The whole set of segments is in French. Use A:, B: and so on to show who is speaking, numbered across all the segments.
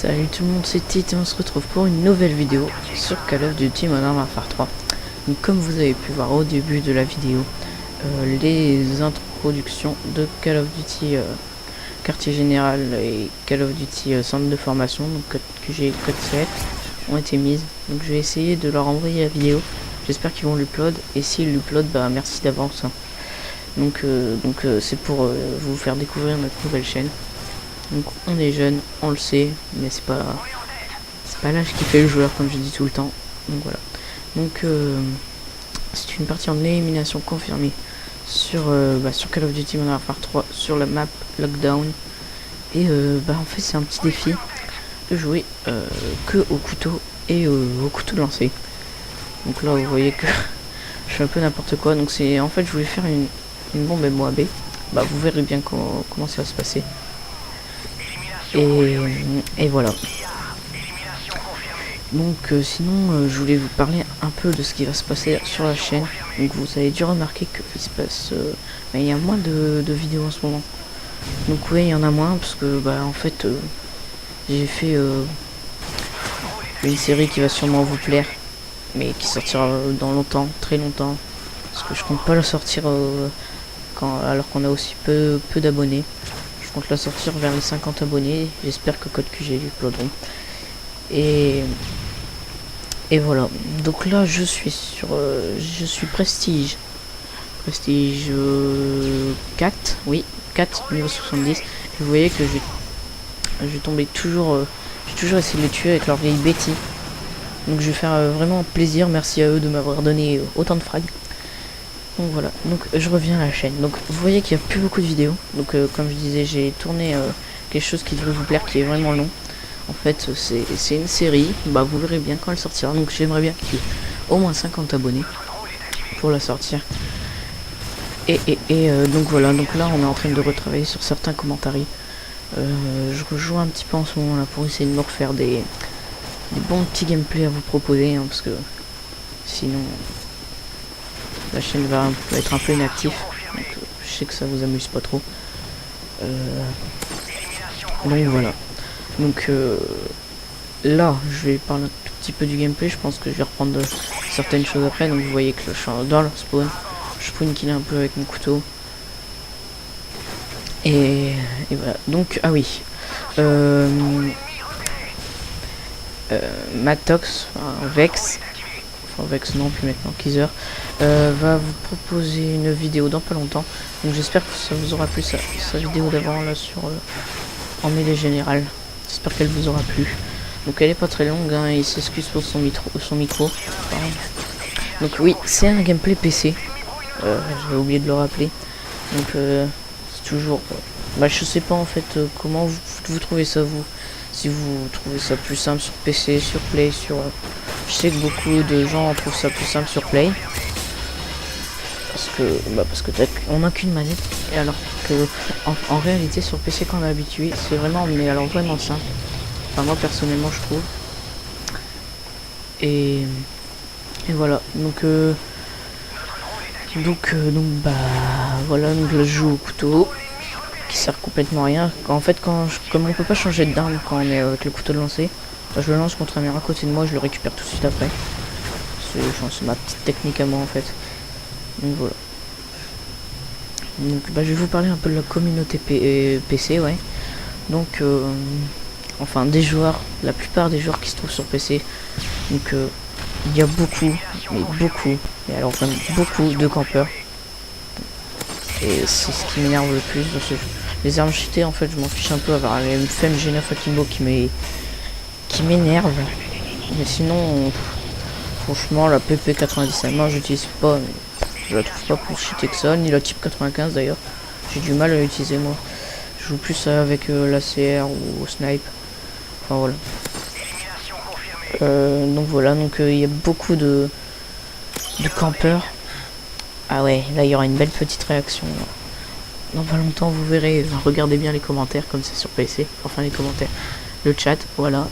A: Salut tout le monde, c'est Tite et on se retrouve pour une nouvelle vidéo sur Call of Duty Modern Warfare 3. Donc, comme vous avez pu voir au début de la vidéo, les introductions de Call of Duty Quartier Général et Call of Duty Centre de Formation, donc QG et Code Select, ont été mises. Donc je vais essayer de leur envoyer la vidéo, j'espère qu'ils vont l'upload, et s'ils l'upload, bah merci d'avance. Donc c'est pour vous faire découvrir notre nouvelle chaîne. Donc on est jeune, on le sait, mais c'est pas l'âge qui fait le joueur, comme je dis tout le temps. Donc voilà. Donc c'est une partie en élimination confirmée sur Call of Duty Modern Warfare 3 sur la map Lockdown. Et en fait c'est un petit défi de jouer que au couteau et au couteau lancé. Donc là vous voyez que je fais un peu n'importe quoi. Donc c'est en fait je voulais faire une bombe MOAB. Bah vous verrez bien comment ça va se passer. Et voilà. Donc sinon je voulais vous parler un peu de ce qui va se passer sur la chaîne. Donc vous avez dû remarquer qu'il se passe il y a moins de vidéos en ce moment. Donc oui, il y en a moins parce que en fait j'ai fait une série qui va sûrement vous plaire, mais qui sortira dans longtemps, très longtemps, parce que je compte pas la sortir alors qu'on a aussi peu d'abonnés. Je compte la sortir vers les 50 abonnés. J'espère que Code QG l'uploaderont. Et voilà. Donc là, je suis sur Prestige 4. Oui, 4 niveau 70. Et vous voyez que je vais tomber toujours. J'ai toujours essayé de les tuer avec leur vieille Betty. Donc je vais faire vraiment plaisir. Merci à eux de m'avoir donné autant de frags. Donc voilà, donc je reviens à la chaîne. Donc vous voyez qu'il n'y a plus beaucoup de vidéos. Donc comme je disais, j'ai tourné quelque chose qui devrait vous plaire, qui est vraiment long. En fait c'est une série, vous verrez bien quand elle sortira. Donc j'aimerais bien qu'il y ait au moins 50 abonnés pour la sortir. Et donc voilà, donc là on est en train de retravailler sur certains commentaires. Je rejoue un petit peu en ce moment là pour essayer de me refaire des bons petits gameplays à vous proposer, parce que sinon la chaîne va être un peu inactive. Donc je sais que ça vous amuse pas trop. Donc voilà. Donc là je vais parler un tout petit peu du gameplay. Je pense que je vais reprendre certaines choses après. Donc vous voyez que je suis dans leur spawn. Je peux killer un peu avec mon couteau. Et voilà. Donc ah oui. Matox, Vex. Vex non plus maintenant, Kizer va vous proposer une vidéo dans pas longtemps. Donc j'espère que ça vous aura plu, sa vidéo d'avant là sur en mêlée générale. J'espère qu'elle vous aura plu. Donc elle est pas très longue, il s'excuse pour son micro. Donc oui, c'est un gameplay PC. J'ai oublié de le rappeler. Donc c'est toujours je sais pas en fait comment vous trouvez ça vous. Si vous trouvez ça plus simple sur PC, sur Play, je sais que beaucoup de gens trouvent ça plus simple sur Play. Parce que on n'a qu'une manette. Et alors que en réalité sur PC quand on est habitué, c'est vraiment vraiment simple. Enfin moi personnellement je trouve. Et voilà. Donc voilà, donc là je joue au couteau. Qui sert complètement à rien. En fait, comme on peut pas changer d'arme quand on est avec le couteau de lancer, je le lance contre un mur à côté de moi, je le récupère tout de suite après. C'est ma petite technique à moi en fait. Donc voilà. Donc je vais vous parler un peu de la communauté PC, ouais. Donc enfin des joueurs, la plupart des joueurs qui se trouvent sur PC. Donc il y a beaucoup, et alors vraiment beaucoup de campeurs. Et c'est ce qui m'énerve le plus dans ce jeu. Les armes cheatées, en fait, je m'en fiche un peu, avoir les FMG9 Akimbo qui m'énerve. Mais sinon, franchement, la PP97, moi j'utilise pas, mais je la trouve pas plus cheatée que ça, ni la type 95 d'ailleurs. J'ai du mal à l'utiliser moi. Je joue plus avec l'ACR ou au snipe. Enfin voilà. Donc voilà, donc il y a beaucoup de campeurs. Ah ouais, là il y aura une belle petite réaction. Dans pas longtemps vous verrez, regardez bien les commentaires comme c'est sur PC, enfin les commentaires, le chat, voilà.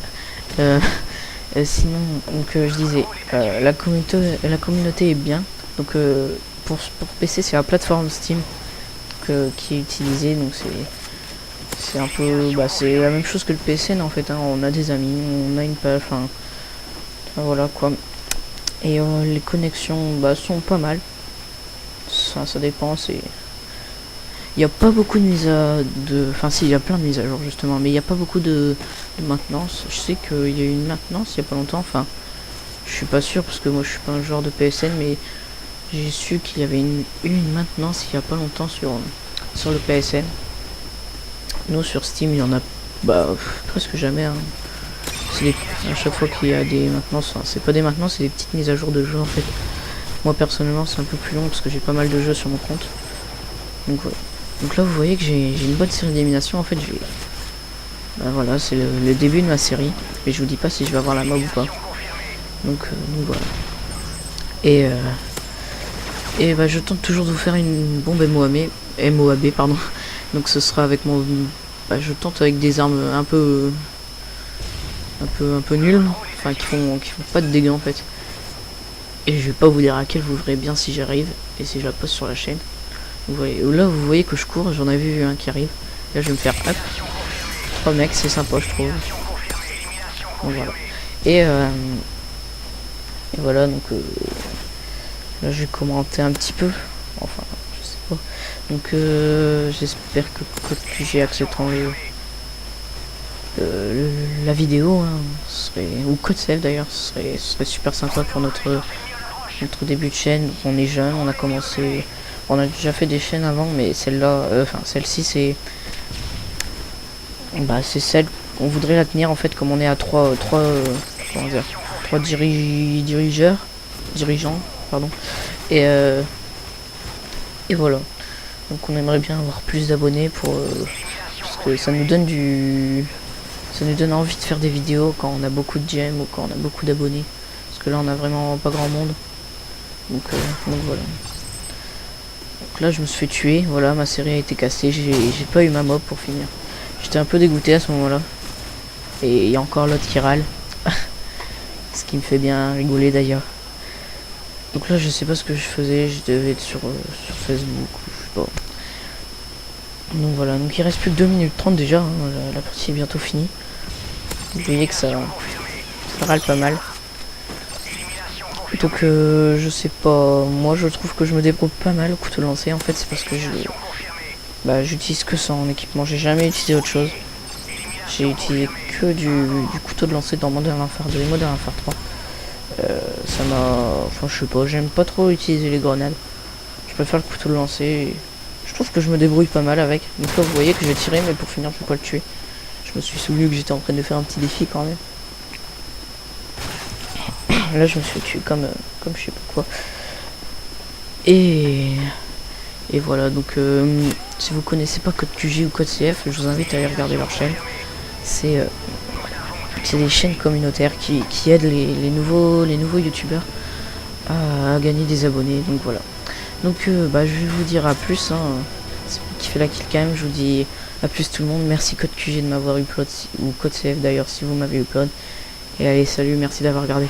A: Sinon, donc je disais, la communauté est bien. Donc pour PC c'est la plateforme Steam qui est utilisée, donc C'est un peu, bah, c'est la même chose que le PSN en fait, hein. On a des amis, on a une page, enfin voilà quoi. Et les connexions bah, sont pas mal. Ça dépend, c'est... Il n'y a pas beaucoup de mises à... Enfin si, il y a plein de mises à jour justement, mais il n'y a pas beaucoup de maintenance. Je sais qu'il y a eu une maintenance il n'y a pas longtemps, enfin... Je suis pas sûr parce que moi je suis pas un joueur de PSN, mais j'ai su qu'il y avait une maintenance il y a pas longtemps sur le PSN. Nous sur Steam il y en a bah presque jamais, hein. À chaque fois qu'il y a des maintenances, enfin, c'est pas des maintenances, c'est des petites mises à jour de jeux en fait. Moi personnellement c'est un peu plus long parce que j'ai pas mal de jeux sur mon compte. Donc voilà. Donc là vous voyez que j'ai une bonne série d'élimination en fait. Bah voilà, c'est le début de ma série, mais je vous dis pas si je vais avoir la mob ou pas. Donc voilà. Et bah je tente toujours de vous faire une bombe MOAB pardon. Donc ce sera avec mon... Bah, je tente avec des armes un peu nulles, enfin qui font pas de dégâts en fait. Et je vais pas vous dire à quel, vous verrez bien si j'arrive et si je la poste sur la chaîne. Vous voyez, là vous voyez que je cours, j'en avais vu un qui arrive. Là je vais me faire hop. 3 mecs, c'est sympa je trouve. Donc voilà. Et voilà donc là je vais commenter un petit peu. Enfin je sais pas. Donc j'espère que Code QG acceptera la vidéo, hein, ou Code Save d'ailleurs, ce serait super sympa pour notre début de chaîne. On est jeune, on a commencé, on a déjà fait des chaînes avant, mais celle-là, enfin celle-ci c'est, bah c'est celle qu'on voudrait la tenir en fait, comme on est à trois dirigeants, pardon, et voilà. Donc on aimerait bien avoir plus d'abonnés pour parce que ça nous donne envie de faire des vidéos quand on a beaucoup de j'aime ou quand on a beaucoup d'abonnés. Parce que là on a vraiment pas grand monde. Donc voilà. Donc là je me suis fait tuer, voilà, ma série a été cassée, j'ai pas eu ma mob pour finir. J'étais un peu dégoûté à ce moment-là. Et il y a encore l'autre qui râle. Ce qui me fait bien rigoler d'ailleurs. Donc là je sais pas ce que je faisais, je devais être sur Facebook ou je sais pas. Donc voilà, donc il reste plus que 2 minutes 30 déjà, hein, la partie est bientôt finie. Vous voyez que ça râle pas mal. Donc je sais pas, moi je trouve que je me débrouille pas mal au couteau lancé. En fait c'est parce que j'utilise que ça en équipement, j'ai jamais utilisé autre chose. J'ai utilisé que du couteau de lancer dans Modern Warfare 2 et Modern Warfare 3. Ça m'a... Enfin je sais pas, j'aime pas trop utiliser les grenades. Je préfère le couteau de lancer. Je trouve que je me débrouille pas mal avec. Donc là vous voyez que j'ai tiré mais pour finir je peux pas le tuer. Je me suis souvenu que j'étais en train de faire un petit défi quand même. Là je me suis tué comme je sais pas quoi. Et voilà, donc si vous connaissez pas Code QG ou Code CF, je vous invite à aller regarder leur chaîne. C'est des chaînes communautaires qui aident les nouveaux youtubeurs à gagner des abonnés. Donc voilà. Donc je vais vous dire à plus, hein. C'est moi qui fait la kill quand même, je vous dis à plus tout le monde. Merci Code QG de m'avoir upload, ou Code CF d'ailleurs si vous m'avez upload. Et allez salut, merci d'avoir regardé.